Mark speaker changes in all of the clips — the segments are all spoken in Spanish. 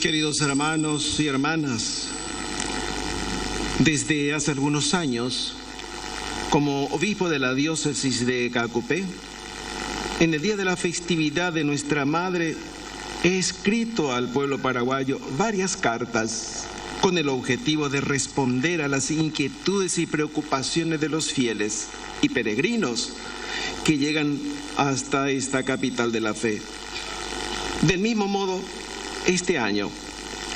Speaker 1: Queridos hermanos y hermanas, desde hace algunos años, como obispo de la diócesis de Caacupé, en el día de la festividad de nuestra Madre, he escrito al pueblo paraguayo varias cartas con el objetivo de responder a las inquietudes y preocupaciones de los fieles y peregrinos que llegan hasta esta capital de la fe. Del mismo modo, este año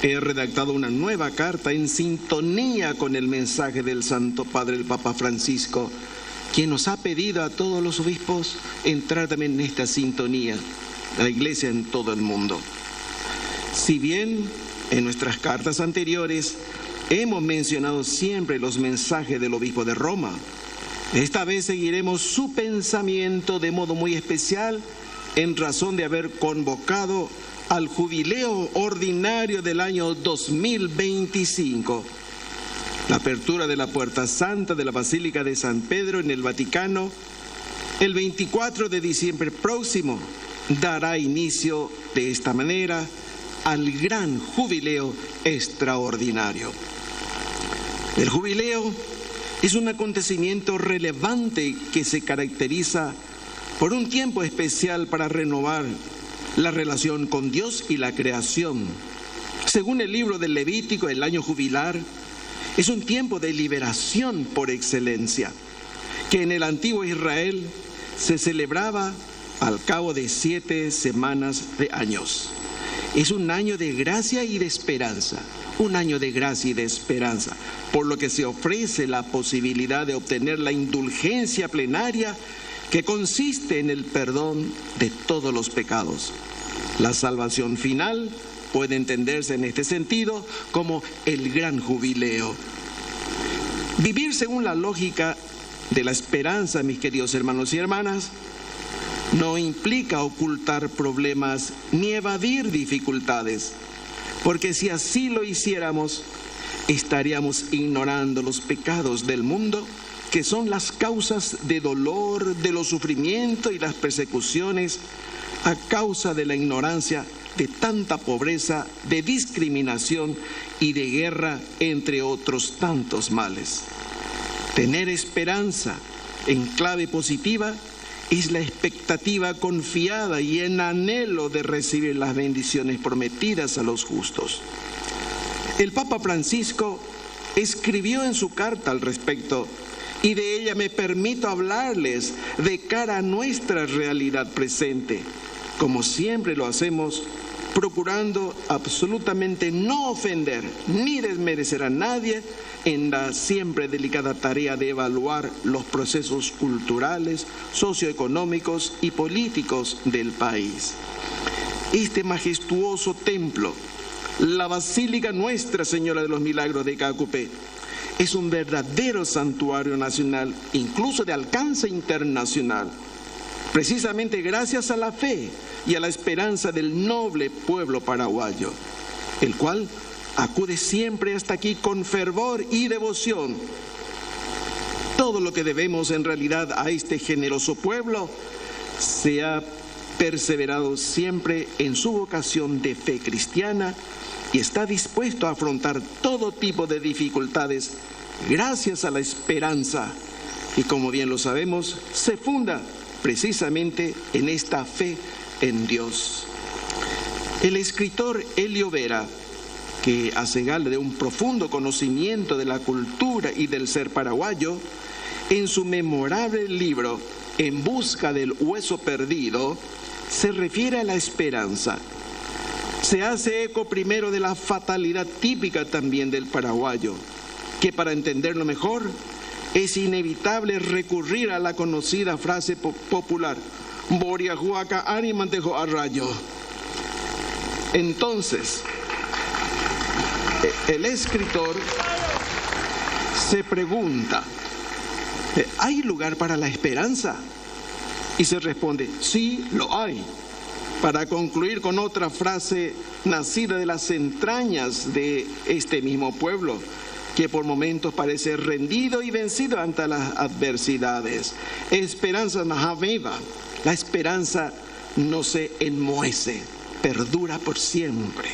Speaker 1: he redactado una nueva carta en sintonía con el mensaje del Santo Padre, el Papa Francisco, quien nos ha pedido a todos los obispos entrar también en esta sintonía, la Iglesia en todo el mundo. Si bien en nuestras cartas anteriores hemos mencionado siempre los mensajes del obispo de Roma, esta vez seguiremos su pensamiento de modo muy especial en razón de haber convocado al jubileo ordinario del año 2025. La apertura de la Puerta Santa de la Basílica de San Pedro en el Vaticano, el 24 de diciembre próximo, dará inicio de esta manera al gran jubileo extraordinario. El jubileo es un acontecimiento relevante que se caracteriza por un tiempo especial para renovar la relación con Dios y la creación. Según el libro del Levítico, el año jubilar es un tiempo de liberación por excelencia, que en el antiguo Israel se celebraba al cabo de 7 semanas de años. Es un año de gracia y de esperanza, un año de gracia y de esperanza, por lo que se ofrece la posibilidad de obtener la indulgencia plenaria que consiste en el perdón de todos los pecados. La salvación final puede entenderse en este sentido como el gran jubileo. Vivir según la lógica de la esperanza, mis queridos hermanos y hermanas, no implica ocultar problemas ni evadir dificultades, porque si así lo hiciéramos, estaríamos ignorando los pecados del mundo, que son las causas de dolor, de los sufrimientos y las persecuciones a causa de la ignorancia, de tanta pobreza, de discriminación y de guerra, entre otros tantos males. Tener esperanza en clave positiva es la expectativa confiada y en anhelo de recibir las bendiciones prometidas a los justos. El Papa Francisco escribió en su carta al respecto, y de ella me permito hablarles de cara a nuestra realidad presente, como siempre lo hacemos, procurando absolutamente no ofender ni desmerecer a nadie en la siempre delicada tarea de evaluar los procesos culturales, socioeconómicos y políticos del país. Este majestuoso templo, la Basílica Nuestra Señora de los Milagros de Caacupé, es un verdadero santuario nacional, incluso de alcance internacional, precisamente gracias a la fe y a la esperanza del noble pueblo paraguayo, el cual acude siempre hasta aquí con fervor y devoción. Todo lo que debemos en realidad a este generoso pueblo se ha perseverado siempre en su vocación de fe cristiana y está dispuesto a afrontar todo tipo de dificultades gracias a la esperanza, y como bien lo sabemos, se funda precisamente en esta fe en Dios. El escritor Elio Vera, que hace gala de un profundo conocimiento de la cultura y del ser paraguayo, en su memorable libro En busca del hueso perdido, se refiere a la esperanza. Se hace eco primero de la fatalidad típica también del paraguayo, que para entenderlo mejor es inevitable recurrir a la conocida frase popular, Boriahuaca animantejo a rayo. Entonces, el escritor se pregunta, ¿hay lugar para la esperanza? Y se responde, sí, lo hay. Para concluir con otra frase nacida de las entrañas de este mismo pueblo, que por momentos parece rendido y vencido ante las adversidades. Esperanza najaviva. La esperanza no se enmohece, perdura por siempre.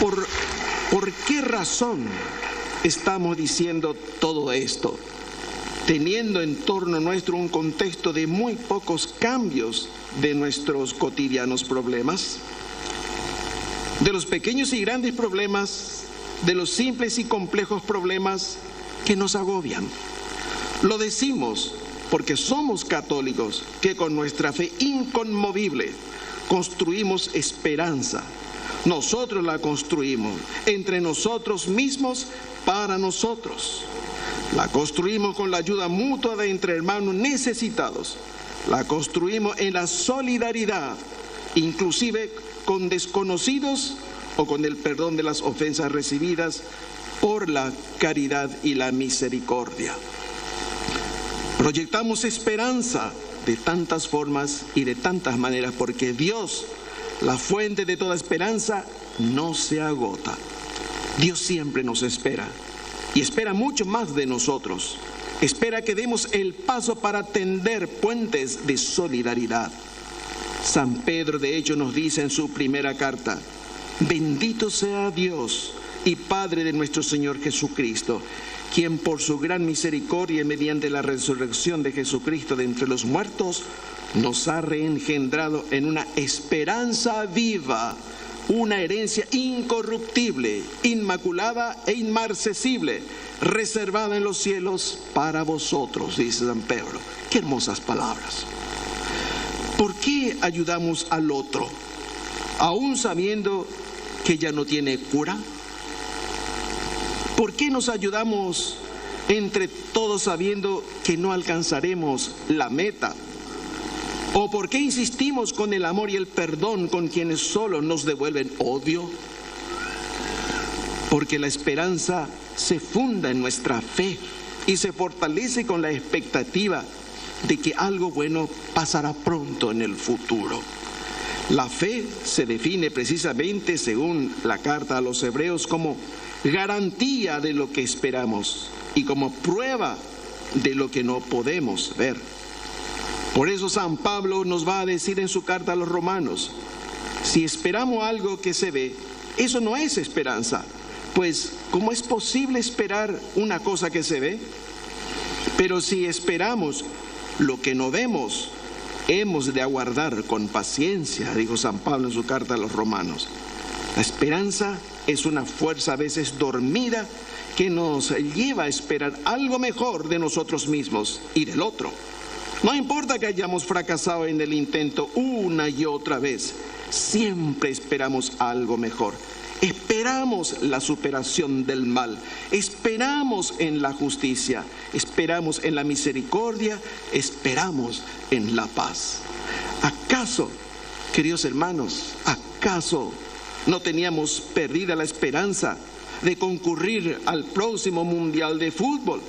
Speaker 1: ¿Por qué razón estamos diciendo todo esto? Teniendo en torno nuestro un contexto de muy pocos cambios de nuestros cotidianos problemas, de los pequeños y grandes problemas, de los simples y complejos problemas que nos agobian. Lo decimos porque somos católicos, que con nuestra fe inconmovible construimos esperanza. Nosotros la construimos entre nosotros mismos, para nosotros. La construimos con la ayuda mutua de entre hermanos necesitados. La construimos en la solidaridad, inclusive con desconocidos o con el perdón de las ofensas recibidas por la caridad y la misericordia. Proyectamos esperanza de tantas formas y de tantas maneras porque Dios, la fuente de toda esperanza, no se agota. Dios siempre nos espera y espera mucho más de nosotros. Espera que demos el paso para tender puentes de solidaridad. San Pedro, de hecho, nos dice en su primera carta: bendito sea Dios y Padre de nuestro Señor Jesucristo, quien por su gran misericordia y mediante la resurrección de Jesucristo de entre los muertos, nos ha reengendrado en una esperanza viva, una herencia incorruptible, inmaculada e inmarcesible, reservada en los cielos para vosotros, dice San Pedro. Qué hermosas palabras. ¿Por qué ayudamos al otro, aún sabiendo que ya no tiene cura? ¿Por qué nos ayudamos entre todos sabiendo que no alcanzaremos la meta? ¿O por qué insistimos con el amor y el perdón con quienes solo nos devuelven odio? Porque la esperanza se funda en nuestra fe y se fortalece con la expectativa de que algo bueno pasará pronto en el futuro. La fe se define precisamente, según la carta a los Hebreos, como garantía de lo que esperamos y como prueba de lo que no podemos ver. Por eso San Pablo nos va a decir en su carta a los Romanos: si esperamos algo que se ve, eso no es esperanza, pues ¿cómo es posible esperar una cosa que se ve? Pero si esperamos lo que no vemos, hemos de aguardar con paciencia, dijo San Pablo en su carta a los Romanos. La esperanza es una fuerza a veces dormida que nos lleva a esperar algo mejor de nosotros mismos y del otro. No importa que hayamos fracasado en el intento una y otra vez, siempre esperamos algo mejor. Esperamos la superación del mal, esperamos en la justicia, esperamos en la misericordia, esperamos en la paz. ¿Acaso, queridos hermanos, acaso no teníamos perdida la esperanza de concurrir al próximo Mundial de Fútbol?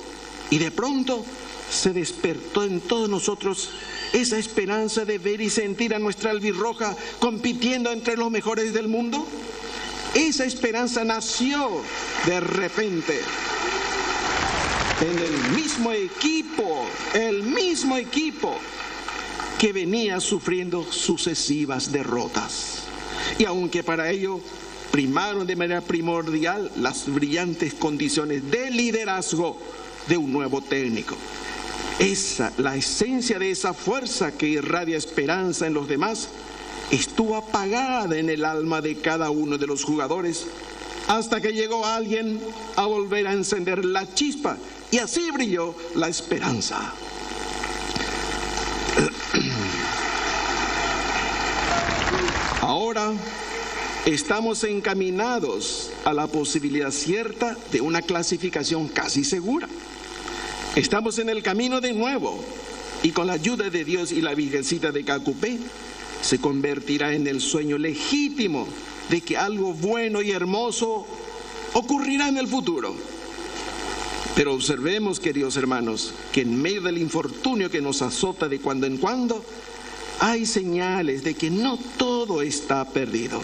Speaker 1: Y de pronto se despertó en todos nosotros esa esperanza de ver y sentir a nuestra albirroja compitiendo entre los mejores del mundo. Esa esperanza nació de repente en el mismo equipo que venía sufriendo sucesivas derrotas. Y aunque para ello primaron de manera primordial las brillantes condiciones de liderazgo de un nuevo técnico, la esencia de esa fuerza que irradia esperanza en los demás estuvo apagada en el alma de cada uno de los jugadores hasta que llegó alguien a volver a encender la chispa, y así brilló la esperanza. Ahora estamos encaminados a la posibilidad cierta de una clasificación casi segura. Estamos en el camino de nuevo, y con la ayuda de Dios y la Virgencita de Cacupé se convertirá en el sueño legítimo de que algo bueno y hermoso ocurrirá en el futuro. Pero observemos, queridos hermanos, que en medio del infortunio que nos azota de cuando en cuando, hay señales de que no todo está perdido.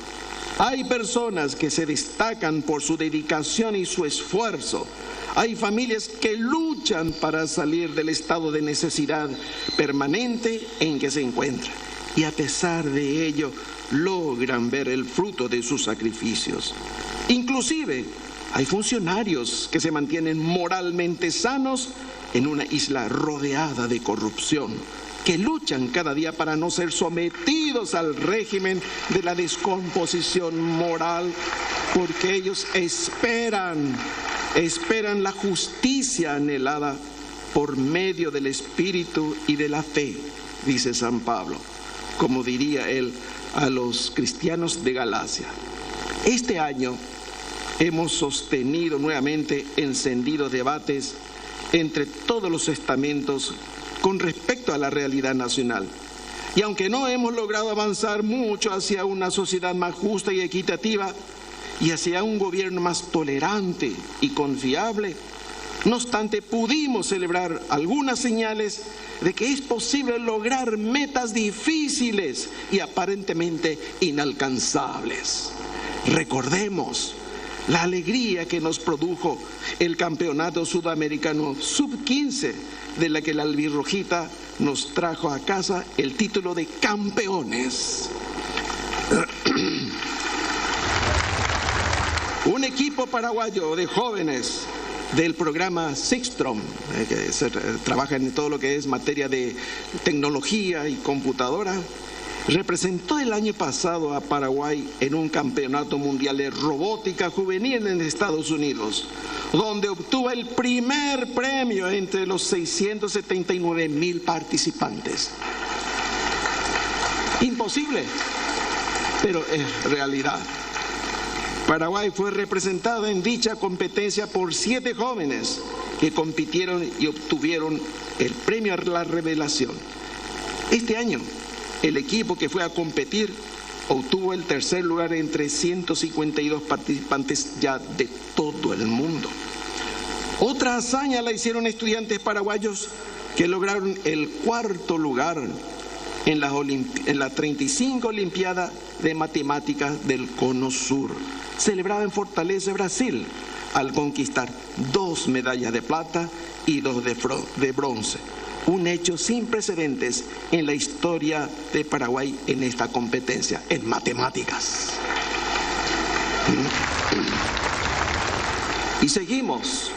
Speaker 1: Hay personas que se destacan por su dedicación y su esfuerzo. Hay familias que luchan para salir del estado de necesidad permanente en que se encuentran. Y a pesar de ello, logran ver el fruto de sus sacrificios. Inclusive, hay funcionarios que se mantienen moralmente sanos en una isla rodeada de corrupción, que luchan cada día para no ser sometidos al régimen de la descomposición moral, porque ellos esperan la justicia anhelada por medio del Espíritu y de la fe, dice San Pablo, como diría él a los cristianos de Galacia. Este año hemos sostenido nuevamente encendidos debates entre todos los estamentos con respecto a la realidad nacional. Y aunque no hemos logrado avanzar mucho hacia una sociedad más justa y equitativa y hacia un gobierno más tolerante y confiable, no obstante pudimos celebrar algunas señales de que es posible lograr metas difíciles y aparentemente inalcanzables. Recordemos la alegría que nos produjo el campeonato sudamericano sub-15, de la que la albirrojita nos trajo a casa el título de campeones. Un equipo paraguayo de jóvenes del programa Sixtrom, que trabaja en todo lo que es materia de tecnología y computadora, representó el año pasado a Paraguay en un campeonato mundial de robótica juvenil en Estados Unidos, donde obtuvo el primer premio entre los 679,000 participantes. Imposible, pero es realidad. Paraguay fue representado en dicha competencia por 7 jóvenes que compitieron y obtuvieron el premio a la revelación. Este año, el equipo que fue a competir obtuvo el tercer lugar entre 152 participantes ya de todo el mundo. Otra hazaña la hicieron estudiantes paraguayos que lograron el 4º lugar en la 35 Olimpiada de Matemáticas del Cono Sur, celebrada en Fortaleza, Brasil, al conquistar 2 medallas de plata y 2 de bronce. Un hecho sin precedentes en la historia de Paraguay en esta competencia, en matemáticas. Y seguimos.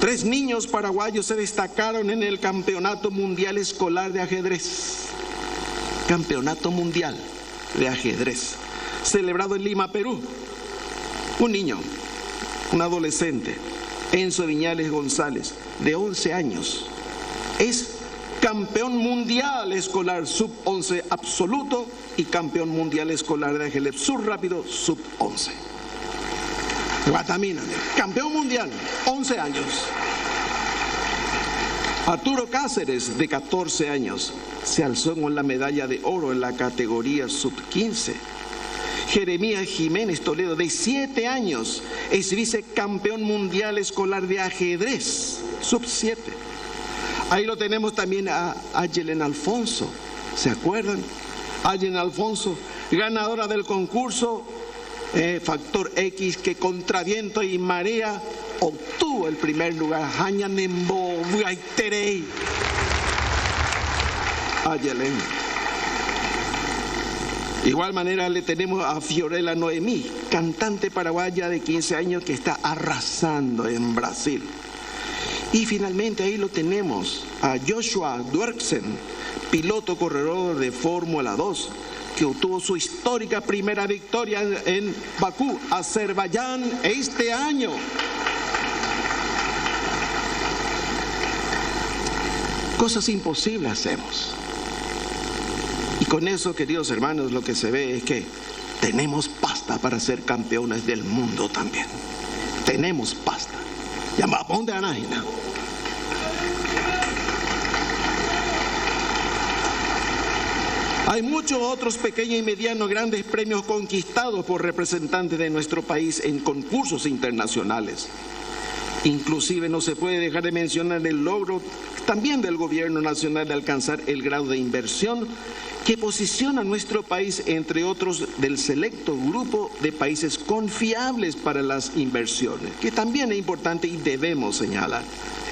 Speaker 1: 3 niños paraguayos se destacaron en el Campeonato Mundial Escolar de Ajedrez. Campeonato Mundial de Ajedrez, celebrado en Lima, Perú. Un niño, un adolescente, Enzo Viñales González, de 11 años, es campeón mundial escolar sub-11 absoluto y campeón mundial escolar de ajedrez subrápido sub-11. Guatamina, campeón mundial, 11 años. Arturo Cáceres, de 14 años, se alzó con la medalla de oro en la categoría sub-15. Jeremías Jiménez Toledo, de 7 años, es vicecampeón mundial escolar de ajedrez sub-7. Ahí lo tenemos también a Ayelen Alfonso, ¿se acuerdan? Ayelen Alfonso, ganadora del concurso Factor X, que contra viento y marea obtuvo el primer lugar. Hañanembo Guaiterey. Ayelen. De igual manera le tenemos a Fiorella Noemí, cantante paraguaya de 15 años que está arrasando en Brasil. Y finalmente ahí lo tenemos a Joshua Duerksen, piloto corredor de Fórmula 2, que obtuvo su histórica primera victoria en Bakú, Azerbaiyán, este año. Cosas imposibles hacemos. Y con eso, queridos hermanos, lo que se ve es que tenemos pasta para ser campeones del mundo también. Tenemos pasta. Llamamos de Anaina. Hay muchos otros pequeños y medianos grandes premios conquistados por representantes de nuestro país en concursos internacionales. Inclusive no se puede dejar de mencionar el logro también del gobierno nacional de alcanzar el grado de inversión que posiciona a nuestro país entre otros del selecto grupo de países confiables para las inversiones, que también es importante y debemos señalar.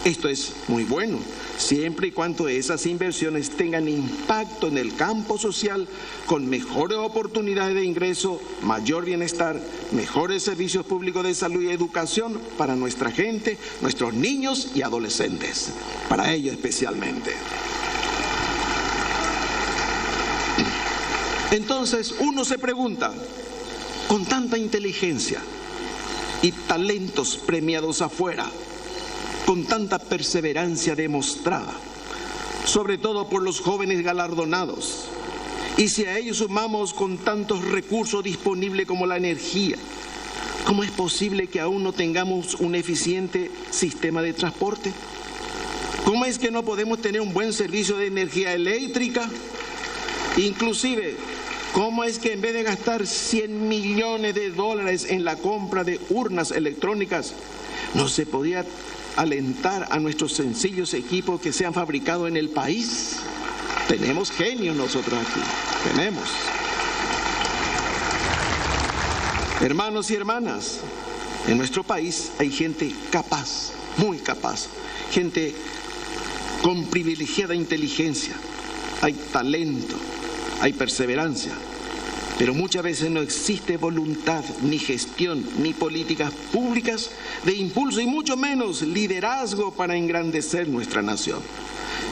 Speaker 1: Esto es muy bueno, siempre y cuando esas inversiones tengan impacto en el campo social, con mejores oportunidades de ingreso, mayor bienestar, mejores servicios públicos de salud y educación para nuestra gente, nuestros niños y adolescentes, para ellos especialmente. Entonces uno se pregunta, con tanta inteligencia y talentos premiados afuera, con tanta perseverancia demostrada, sobre todo por los jóvenes galardonados, y si a ellos sumamos con tantos recursos disponibles como la energía, ¿cómo es posible que aún no tengamos un eficiente sistema de transporte? ¿Cómo es que no podemos tener un buen servicio de energía eléctrica? Inclusive, ¿cómo es que en vez de gastar 100 millones de dólares en la compra de urnas electrónicas, no se podía alentar a nuestros sencillos equipos que sean fabricados en el país? Tenemos genios nosotros aquí, tenemos. Hermanos y hermanas, en nuestro país hay gente capaz, muy capaz, gente con privilegiada inteligencia, hay talento, hay perseverancia, pero muchas veces no existe voluntad, ni gestión, ni políticas públicas de impulso y mucho menos liderazgo para engrandecer nuestra nación.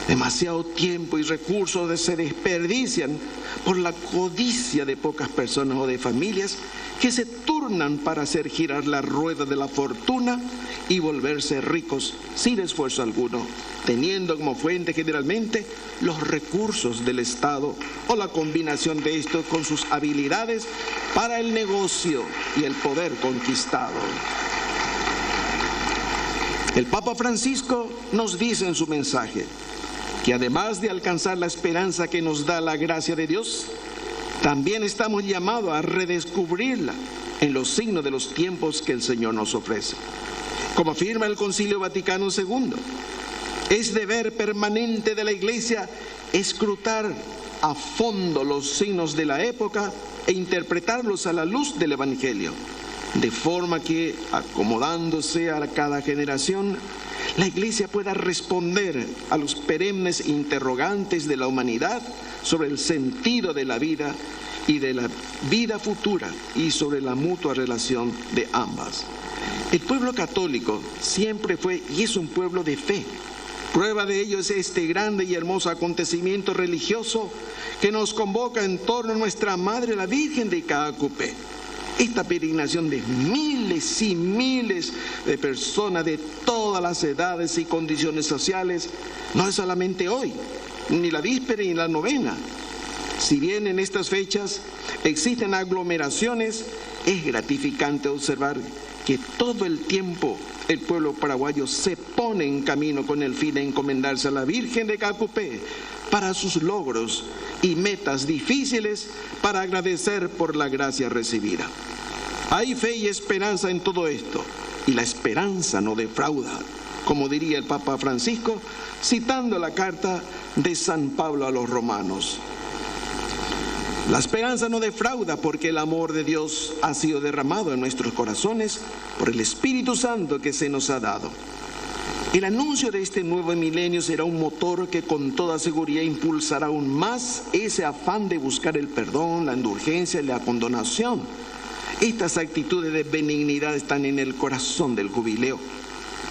Speaker 1: Demasiado tiempo y recursos se desperdician por la codicia de pocas personas o de familias que se turnan para hacer girar la rueda de la fortuna y volverse ricos sin esfuerzo alguno, teniendo como fuente generalmente los recursos del Estado o la combinación de esto con sus habilidades para el negocio y el poder conquistado. El Papa Francisco nos dice en su mensaje que además de alcanzar la esperanza que nos da la gracia de Dios, también estamos llamados a redescubrirla en los signos de los tiempos que el Señor nos ofrece. Como afirma el Concilio Vaticano II, es deber permanente de la Iglesia escrutar a fondo los signos de la época e interpretarlos a la luz del Evangelio, de forma que, acomodándose a cada generación, la Iglesia pueda responder a los perennes interrogantes de la humanidad sobre el sentido de la vida y de la vida futura y sobre la mutua relación de ambas. El pueblo católico siempre fue y es un pueblo de fe. Prueba de ello es este grande y hermoso acontecimiento religioso que nos convoca en torno a nuestra Madre, la Virgen de Caacupé. Esta peregrinación de miles y miles de personas de todas las edades y condiciones sociales no es solamente hoy, ni la víspera ni la novena. Si bien en estas fechas existen aglomeraciones, es gratificante observar que todo el tiempo el pueblo paraguayo se pone en camino con el fin de encomendarse a la Virgen de Caacupé para sus logros y metas difíciles, para agradecer por la gracia recibida. Hay fe y esperanza en todo esto, y la esperanza no defrauda, como diría el Papa Francisco, citando la carta de San Pablo a los romanos. La esperanza no defrauda porque el amor de Dios ha sido derramado en nuestros corazones por el Espíritu Santo que se nos ha dado. El anuncio de este nuevo milenio será un motor que con toda seguridad impulsará aún más ese afán de buscar el perdón, la indulgencia y la condonación. Estas actitudes de benignidad están en el corazón del jubileo,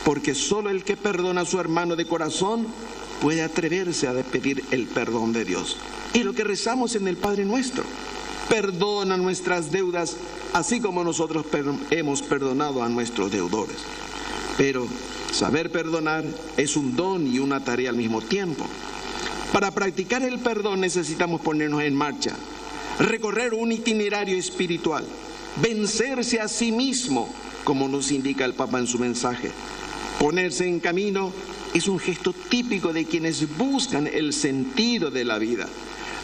Speaker 1: porque solo el que perdona a su hermano de corazón puede atreverse a pedir el perdón de Dios. Y lo que rezamos en el Padre Nuestro: perdona nuestras deudas, así como nosotros hemos perdonado a nuestros deudores. Pero saber perdonar es un don y una tarea al mismo tiempo. Para practicar el perdón necesitamos ponernos en marcha, recorrer un itinerario espiritual, vencerse a sí mismo, como nos indica el Papa en su mensaje. Ponerse en camino es un gesto típico de quienes buscan el sentido de la vida.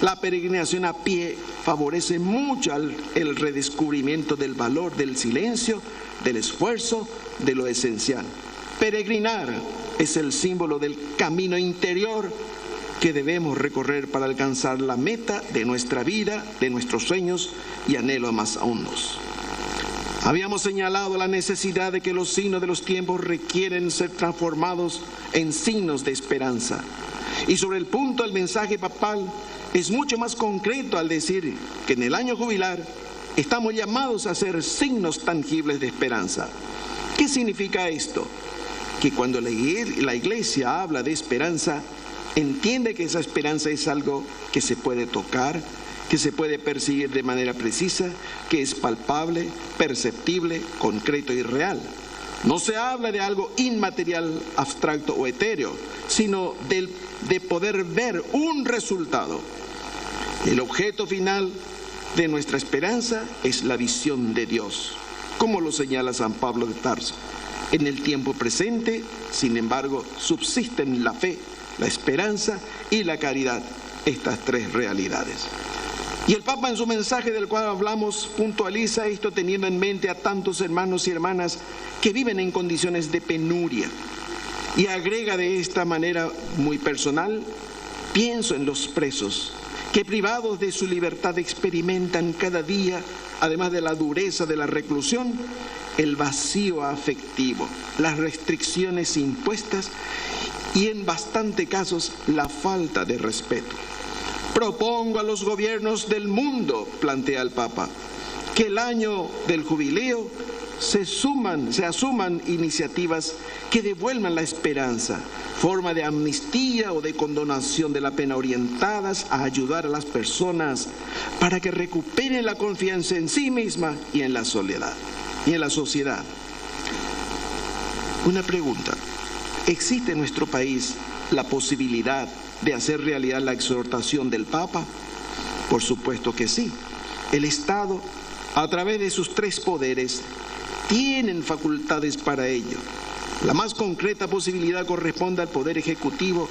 Speaker 1: La peregrinación a pie favorece mucho el redescubrimiento del valor del silencio, del esfuerzo, de lo esencial. Peregrinar es el símbolo del camino interior que debemos recorrer para alcanzar la meta de nuestra vida, de nuestros sueños y anhelos más hondos. Habíamos señalado la necesidad de que los signos de los tiempos requieren ser transformados en signos de esperanza. Y sobre el punto del mensaje papal es mucho más concreto al decir que en el año jubilar estamos llamados a ser signos tangibles de esperanza. ¿Qué significa esto? Que cuando la Iglesia habla de esperanza, entiende que esa esperanza es algo que se puede tocar, que se puede percibir de manera precisa, que es palpable, perceptible, concreto y real. No se habla de algo inmaterial, abstracto o etéreo, sino de poder ver un resultado. El objeto final de nuestra esperanza es la visión de Dios, como lo señala San Pablo de Tarso. En el tiempo presente, sin embargo, subsisten la fe, la esperanza y la caridad, estas tres realidades. Y el Papa en su mensaje del cual hablamos puntualiza esto teniendo en mente a tantos hermanos y hermanas que viven en condiciones de penuria. Y agrega de esta manera muy personal: pienso en los presos que privados de su libertad experimentan cada día, además de la dureza de la reclusión, el vacío afectivo, las restricciones impuestas y en bastante casos la falta de respeto. Propongo a los gobiernos del mundo, plantea el Papa, que el año del jubileo se asuman iniciativas que devuelvan la esperanza, forma de amnistía o de condonación de la pena orientadas a ayudar a las personas para que recuperen la confianza en sí misma y en la sociedad. Una pregunta: ¿existe en nuestro país la posibilidad de hacer realidad la exhortación del Papa? Por supuesto que sí. El Estado, a través de sus tres poderes, tienen facultades para ello. La más concreta posibilidad corresponde al Poder Ejecutivo,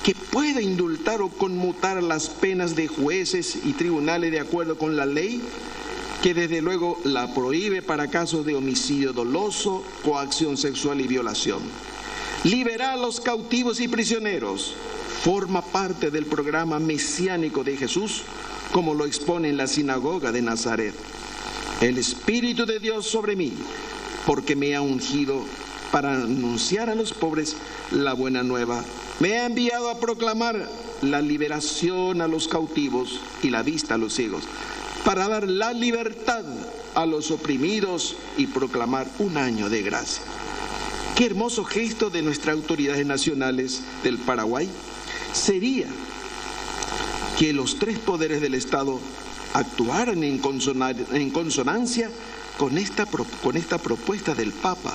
Speaker 1: que puede indultar o conmutar las penas de jueces y tribunales de acuerdo con la ley, que desde luego la prohíbe para casos de homicidio doloso, coacción sexual y violación. Liberar a los cautivos y prisioneros forma parte del programa mesiánico de Jesús, como lo expone en la sinagoga de Nazaret. El Espíritu de Dios sobre mí, porque me ha ungido para anunciar a los pobres la buena nueva. Me ha enviado a proclamar la liberación a los cautivos y la vista a los ciegos, para dar la libertad a los oprimidos y proclamar un año de gracia. Qué hermoso gesto de nuestras autoridades nacionales del Paraguay sería que los tres poderes del Estado actuaran en consonancia con esta propuesta del Papa,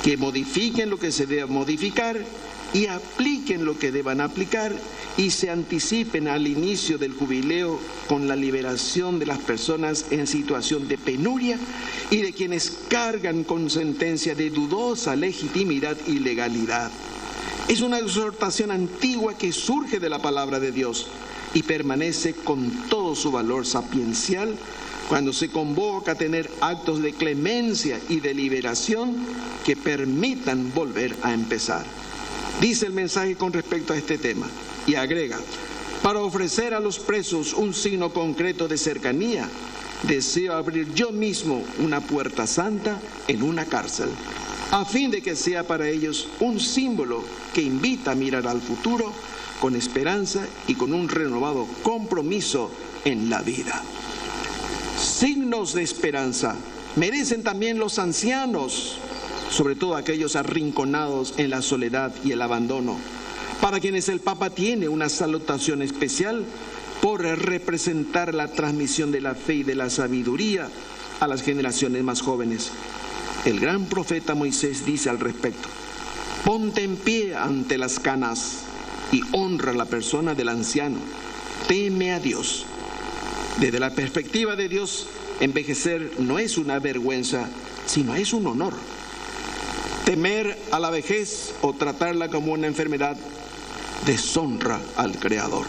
Speaker 1: que modifiquen lo que se deba modificar y apliquen lo que deban aplicar y se anticipen al inicio del jubileo con la liberación de las personas en situación de penuria y de quienes cargan con sentencia de dudosa legitimidad y legalidad. Es una exhortación antigua que surge de la palabra de Dios y permanece con todo su valor sapiencial cuando se convoca a tener actos de clemencia y de liberación que permitan volver a empezar. Dice el mensaje con respecto a este tema y agrega: para ofrecer a los presos un signo concreto de cercanía, deseo abrir yo mismo una puerta santa en una cárcel, a fin de que sea para ellos un símbolo que invita a mirar al futuro con esperanza y con un renovado compromiso en la vida. Signos de esperanza merecen también los ancianos, sobre todo aquellos arrinconados en la soledad y el abandono, para quienes el Papa tiene una salutación especial por representar la transmisión de la fe y de la sabiduría a las generaciones más jóvenes. El gran profeta Moisés dice al respecto: ponte en pie ante las canas y honra la persona del anciano, teme a Dios. Desde la perspectiva de Dios, envejecer no es una vergüenza, sino es un honor. Temer a la vejez o tratarla como una enfermedad deshonra al Creador.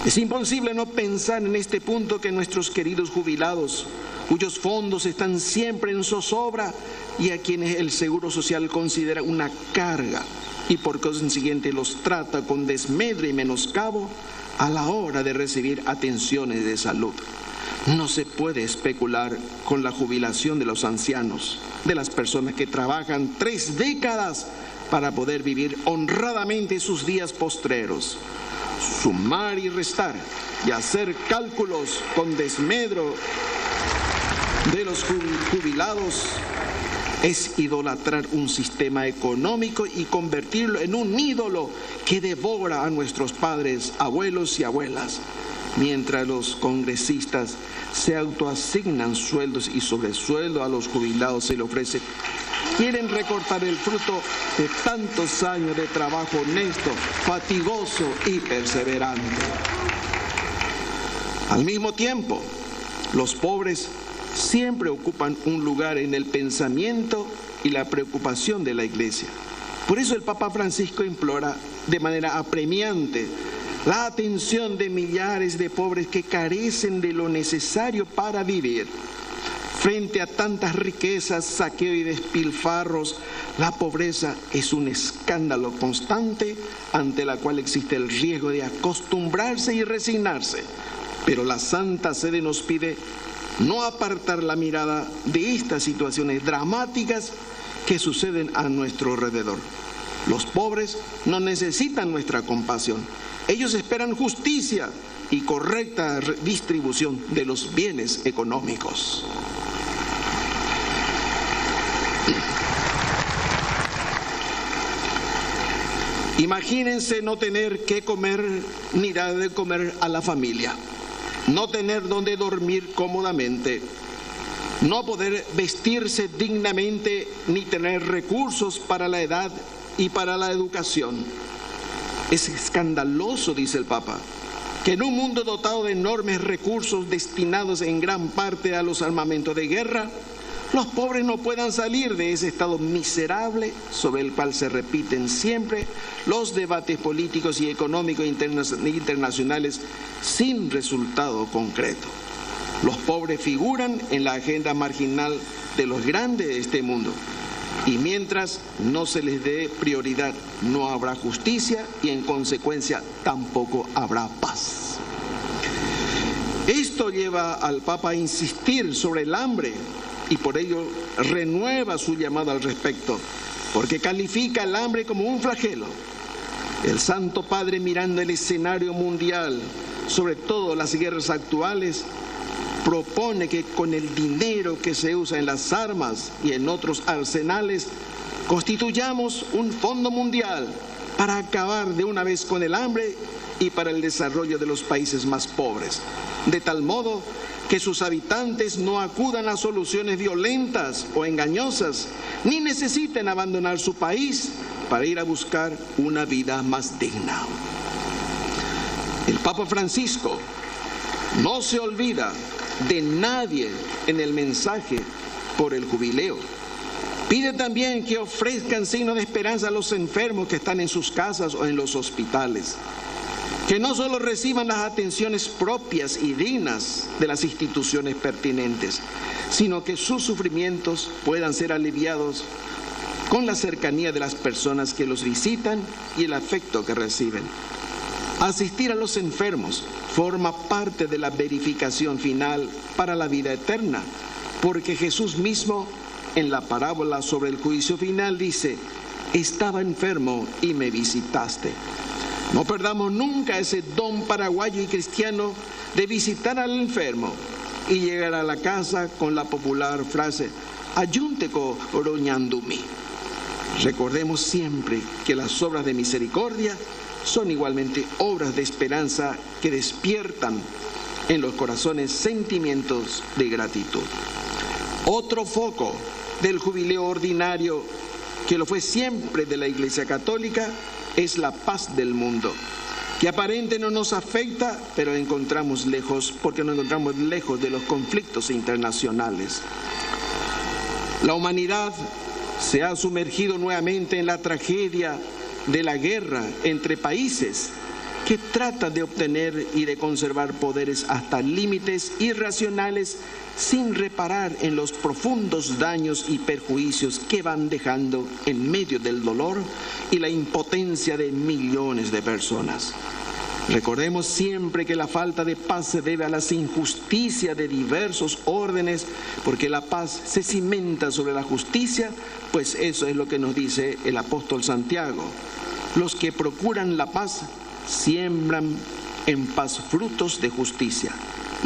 Speaker 1: Es imposible no pensar en este punto que nuestros queridos jubilados, cuyos fondos están siempre en zozobra y a quienes el Seguro Social considera una carga y por consiguiente los trata con desmedro y menoscabo a la hora de recibir atenciones de salud. No se puede especular con la jubilación de los ancianos, de las personas que trabajan 3 décadas para poder vivir honradamente sus días postreros. Sumar y restar y hacer cálculos con desmedro de los jubilados es idolatrar un sistema económico y convertirlo en un ídolo que devora a nuestros padres, abuelos y abuelas, mientras los congresistas se autoasignan sueldos y sobresueldo a los jubilados se le ofrece. Quieren recortar el fruto de tantos años de trabajo honesto, fatigoso y perseverante. Al mismo tiempo, los pobres siempre ocupan un lugar en el pensamiento y la preocupación de la Iglesia. Por eso el Papa Francisco implora de manera apremiante la atención de millares de pobres que carecen de lo necesario para vivir. Frente a tantas riquezas, saqueo y despilfarros, la pobreza es un escándalo constante ante la cual existe el riesgo de acostumbrarse y resignarse. Pero la Santa Sede nos pide no apartar la mirada de estas situaciones dramáticas que suceden a nuestro alrededor. Los pobres no necesitan nuestra compasión. Ellos esperan justicia y correcta distribución de los bienes económicos. Imagínense no tener que comer ni dar de comer a la familia, no tener donde dormir cómodamente, no poder vestirse dignamente ni tener recursos para la edad y para la educación. Es escandaloso, dice el Papa, que en un mundo dotado de enormes recursos destinados en gran parte a los armamentos de guerra, los pobres no puedan salir de ese estado miserable sobre el cual se repiten siempre los debates políticos y económicos internacionales sin resultado concreto. Los pobres figuran en la agenda marginal de los grandes de este mundo y mientras no se les dé prioridad no habrá justicia y en consecuencia tampoco habrá paz. Esto lleva al Papa a insistir sobre el hambre y por ello renueva su llamado al respecto, porque califica el hambre como un flagelo. El Santo Padre, mirando el escenario mundial, sobre todo las guerras actuales, propone que con el dinero que se usa en las armas y en otros arsenales, constituyamos un fondo mundial para acabar de una vez con el hambre y para el desarrollo de los países más pobres, de tal modo que sus habitantes no acudan a soluciones violentas o engañosas, ni necesiten abandonar su país para ir a buscar una vida más digna. El Papa Francisco no se olvida de nadie en el mensaje por el jubileo. Pide también que ofrezcan signos de esperanza a los enfermos que están en sus casas o en los hospitales. Que no solo reciban las atenciones propias y dignas de las instituciones pertinentes, sino que sus sufrimientos puedan ser aliviados con la cercanía de las personas que los visitan y el afecto que reciben. Asistir a los enfermos forma parte de la verificación final para la vida eterna, porque Jesús mismo, en la parábola sobre el juicio final, dice: estaba enfermo y me visitaste. No perdamos nunca ese don paraguayo y cristiano de visitar al enfermo y llegar a la casa con la popular frase "ayúnteco oroñandumi". Recordemos siempre que las obras de misericordia son igualmente obras de esperanza que despiertan en los corazones sentimientos de gratitud. Otro foco del jubileo ordinario, que lo fue siempre de la Iglesia Católica, es la paz del mundo, que aparente no nos afecta, pero encontramos lejos, porque nos encontramos lejos de los conflictos internacionales. La humanidad se ha sumergido nuevamente en la tragedia de la guerra entre países que trata de obtener y de conservar poderes hasta límites irracionales sin reparar en los profundos daños y perjuicios que van dejando en medio del dolor y la impotencia de millones de personas. Recordemos siempre que la falta de paz se debe a las injusticias de diversos órdenes, porque la paz se cimenta sobre la justicia, pues eso es lo que nos dice el apóstol Santiago. Los que procuran la paz siembran en paz frutos de justicia.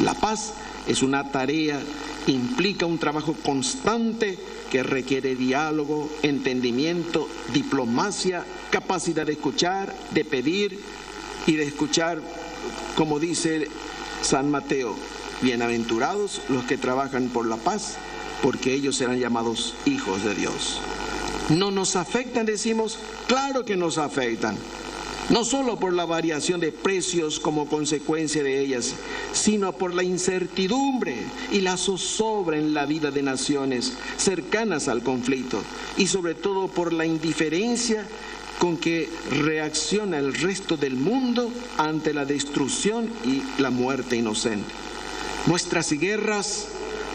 Speaker 1: La paz es una tarea, implica un trabajo constante que requiere diálogo, entendimiento, diplomacia, capacidad de escuchar, de pedir y de escuchar, como dice San Mateo: bienaventurados los que trabajan por la paz, porque ellos serán llamados hijos de Dios. ¿No nos afectan? Decimos, claro que nos afectan. No solo por la variación de precios como consecuencia de ellas, sino por la incertidumbre y la zozobra en la vida de naciones cercanas al conflicto, y sobre todo por la indiferencia con que reacciona el resto del mundo ante la destrucción y la muerte inocente. Nuestras guerras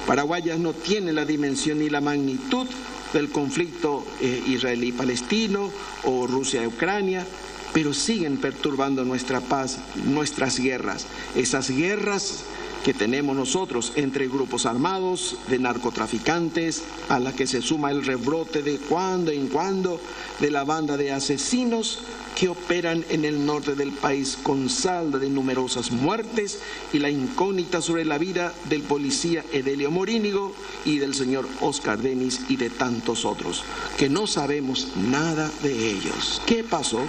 Speaker 1: paraguayas no tienen la dimensión ni la magnitud del conflicto israelí-palestino o Rusia-Ucrania, pero siguen perturbando nuestra paz, nuestras guerras. Esas guerras que tenemos nosotros entre grupos armados de narcotraficantes, a las que se suma el rebrote de cuando en cuando de la banda de asesinos que operan en el norte del país con saldo de numerosas muertes, y la incógnita sobre la vida del policía Edelio Morínigo y del señor Oscar Denis y de tantos otros, que no sabemos nada de ellos. ¿Qué pasó?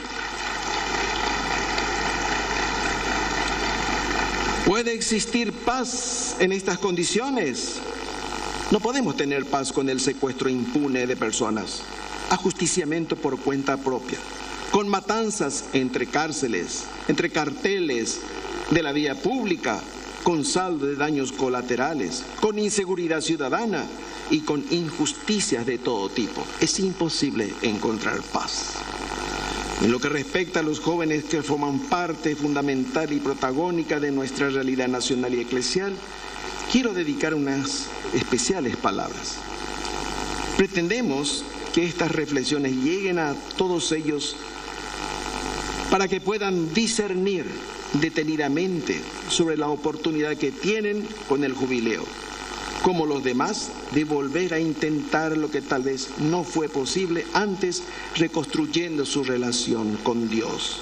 Speaker 1: ¿Puede existir paz en estas condiciones? No podemos tener paz con el secuestro impune de personas, ajusticiamiento por cuenta propia, con matanzas entre cárceles, entre carteles de la vía pública, con saldo de daños colaterales, con inseguridad ciudadana y con injusticias de todo tipo. Es imposible encontrar paz. En lo que respecta a los jóvenes que forman parte fundamental y protagónica de nuestra realidad nacional y eclesial, quiero dedicar unas especiales palabras. Pretendemos que estas reflexiones lleguen a todos ellos para que puedan discernir detenidamente sobre la oportunidad que tienen con el jubileo, como los demás, de volver a intentar lo que tal vez no fue posible antes, reconstruyendo su relación con Dios.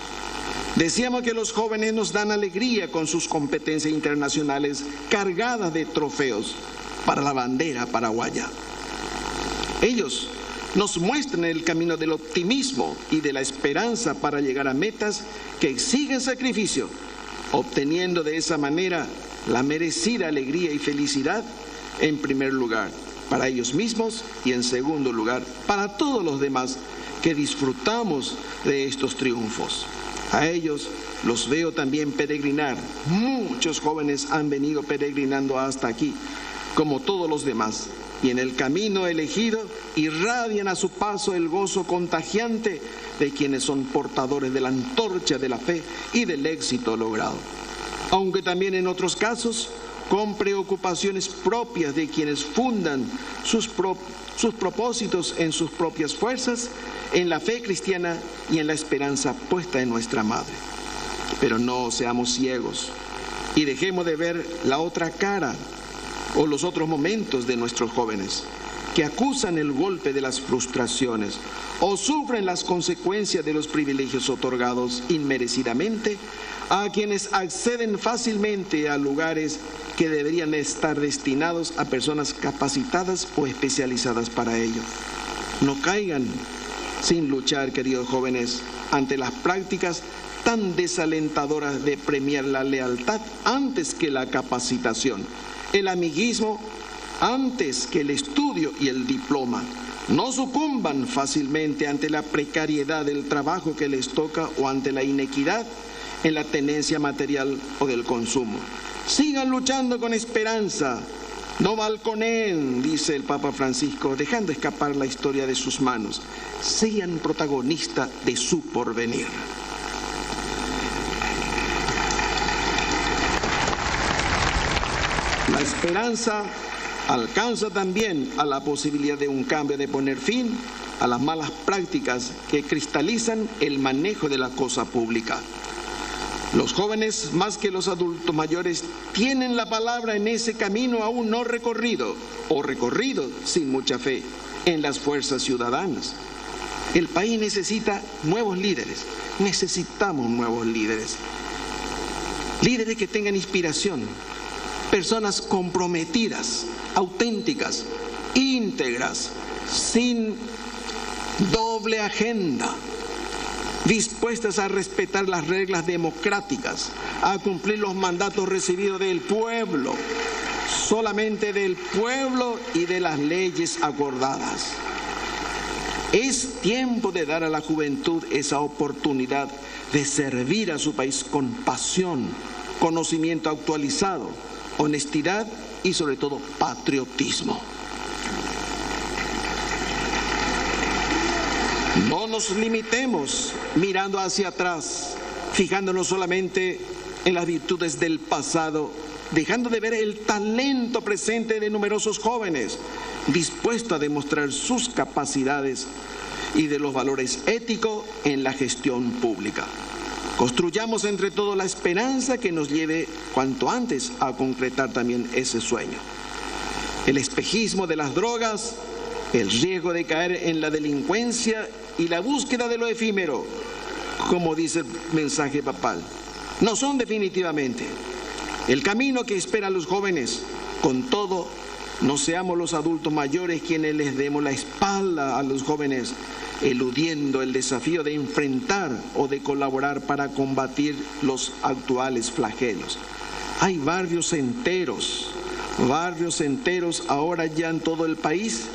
Speaker 1: Decíamos que los jóvenes nos dan alegría con sus competencias internacionales cargadas de trofeos para la bandera paraguaya. Ellos nos muestran el camino del optimismo y de la esperanza para llegar a metas que exigen sacrificio, obteniendo de esa manera la merecida alegría y felicidad, en primer lugar para ellos mismos y en segundo lugar para todos los demás que disfrutamos de estos triunfos. A ellos los veo también peregrinar. Muchos jóvenes han venido peregrinando hasta aquí, como todos los demás, y en el camino elegido irradian a su paso el gozo contagiante de quienes son portadores de la antorcha de la fe y del éxito logrado. Aunque también en otros casos, con preocupaciones propias de quienes fundan sus propósitos en sus propias fuerzas, en la fe cristiana y en la esperanza puesta en nuestra Madre. Pero no seamos ciegos y dejemos de ver la otra cara o los otros momentos de nuestros jóvenes, que acusan el golpe de las frustraciones o sufren las consecuencias de los privilegios otorgados inmerecidamente a quienes acceden fácilmente a lugares que deberían estar destinados a personas capacitadas o especializadas para ello. No caigan sin luchar, queridos jóvenes, ante las prácticas tan desalentadoras de premiar la lealtad antes que la capacitación, el amiguismo antes que el estudio y el diploma. No sucumban fácilmente ante la precariedad del trabajo que les toca o ante la inequidad en la tenencia material o del consumo. Sigan luchando con esperanza. No balconeen, dice el Papa Francisco, dejando escapar la historia de sus manos. Sean protagonistas de su porvenir. La esperanza alcanza también a la posibilidad de un cambio, de poner fin a las malas prácticas que cristalizan el manejo de la cosa pública. Los jóvenes, más que los adultos mayores, tienen la palabra en ese camino aún no recorrido o recorrido sin mucha fe en las fuerzas ciudadanas. El país necesita nuevos líderes, necesitamos nuevos líderes. Líderes que tengan inspiración, personas comprometidas, auténticas, íntegras, sin doble agenda, dispuestas a respetar las reglas democráticas, a cumplir los mandatos recibidos del pueblo, solamente del pueblo y de las leyes acordadas. Es tiempo de dar a la juventud esa oportunidad de servir a su país con pasión, conocimiento actualizado, honestidad y sobre todo patriotismo. No nos limitemos mirando hacia atrás, fijándonos solamente en las virtudes del pasado, dejando de ver el talento presente de numerosos jóvenes dispuestos a demostrar sus capacidades y de los valores éticos en la gestión pública. Construyamos entre todos la esperanza que nos lleve cuanto antes a concretar también ese sueño. El espejismo de las drogas, el riesgo de caer en la delincuencia y la búsqueda de lo efímero, como dice el mensaje papal, no son definitivamente el camino que esperan los jóvenes. Con todo, no seamos los adultos mayores quienes les demos la espalda a los jóvenes, eludiendo el desafío de enfrentar o de colaborar para combatir los actuales flagelos. Hay barrios enteros ahora ya en todo el país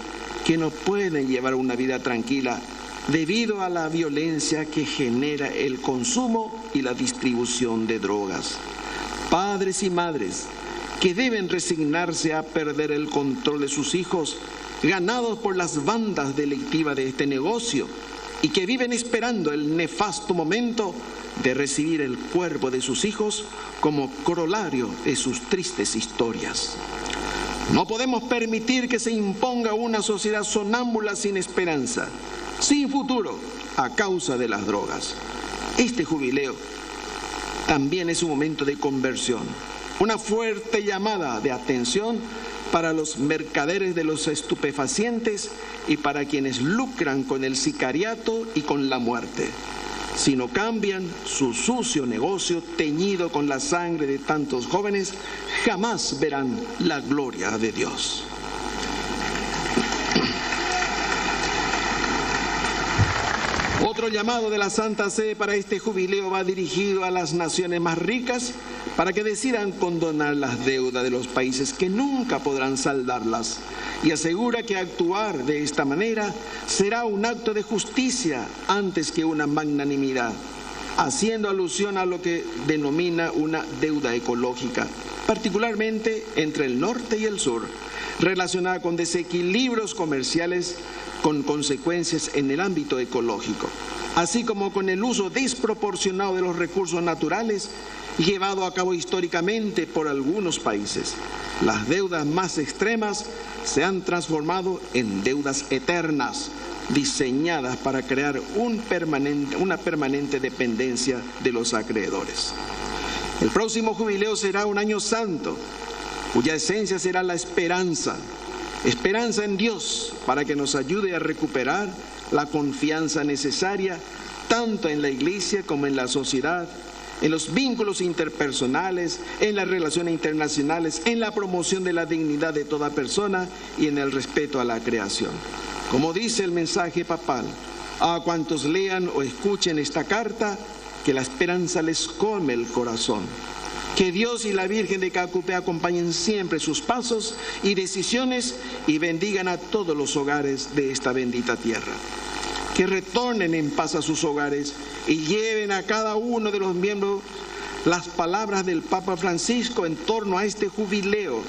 Speaker 1: que no pueden llevar una vida tranquila debido a la violencia que genera el consumo y la distribución de drogas. Padres y madres que deben resignarse a perder el control de sus hijos, ganados por las bandas delictivas de este negocio, y que viven esperando el nefasto momento de recibir el cuerpo de sus hijos como corolario de sus tristes historias. No podemos permitir que se imponga una sociedad sonámbula sin esperanza, sin futuro, a causa de las drogas. Este jubileo también es un momento de conversión, una fuerte llamada de atención para los mercaderes de los estupefacientes y para quienes lucran con el sicariato y con la muerte. Si no cambian su sucio negocio teñido con la sangre de tantos jóvenes, jamás verán la gloria de Dios. Otro llamado de la Santa Sede para este jubileo va dirigido a las naciones más ricas para que decidan condonar las deudas de los países que nunca podrán saldarlas, y asegura que actuar de esta manera será un acto de justicia antes que una magnanimidad, haciendo alusión a lo que denomina una deuda ecológica, particularmente entre el norte y el sur, relacionada con desequilibrios comerciales con consecuencias en el ámbito ecológico, así como con el uso desproporcionado de los recursos naturales llevado a cabo históricamente por algunos países. Las deudas más extremas se han transformado en deudas eternas, diseñadas para crear una permanente dependencia de los acreedores. El próximo jubileo será un año santo, cuya esencia será la esperanza en Dios para que nos ayude a recuperar la confianza necesaria tanto en la Iglesia como en la sociedad, en los vínculos interpersonales, en las relaciones internacionales, en la promoción de la dignidad de toda persona y en el respeto a la creación. Como dice el mensaje papal, a cuantos lean o escuchen esta carta, que la esperanza les colme el corazón. Que Dios y la Virgen de Cacupé acompañen siempre sus pasos y decisiones y bendigan a todos los hogares de esta bendita tierra. Que retornen en paz a sus hogares y lleven a cada uno de los miembros las palabras del Papa Francisco en torno a este jubileo.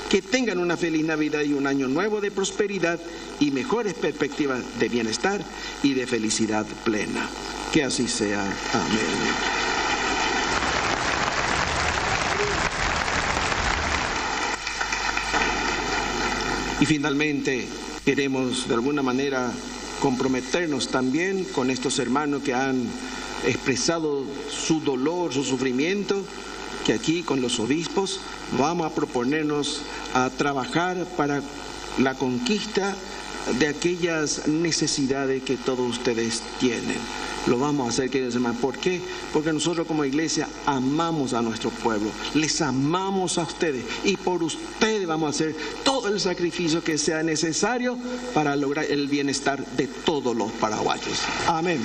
Speaker 1: Que tengan una feliz Navidad y un año nuevo de prosperidad y mejores perspectivas de bienestar y de felicidad plena. Que así sea. Amén. Y finalmente queremos de alguna manera comprometernos también con estos hermanos que han expresado su dolor, su sufrimiento, que aquí con los obispos vamos a proponernos a trabajar para la conquista de aquellas necesidades que todos ustedes tienen. Lo vamos a hacer, queridos hermanos. ¿Por qué? Porque nosotros como iglesia amamos a nuestro pueblo, les amamos a ustedes y por ustedes vamos a hacer todo el sacrificio que sea necesario para lograr el bienestar de todos los paraguayos. Amén.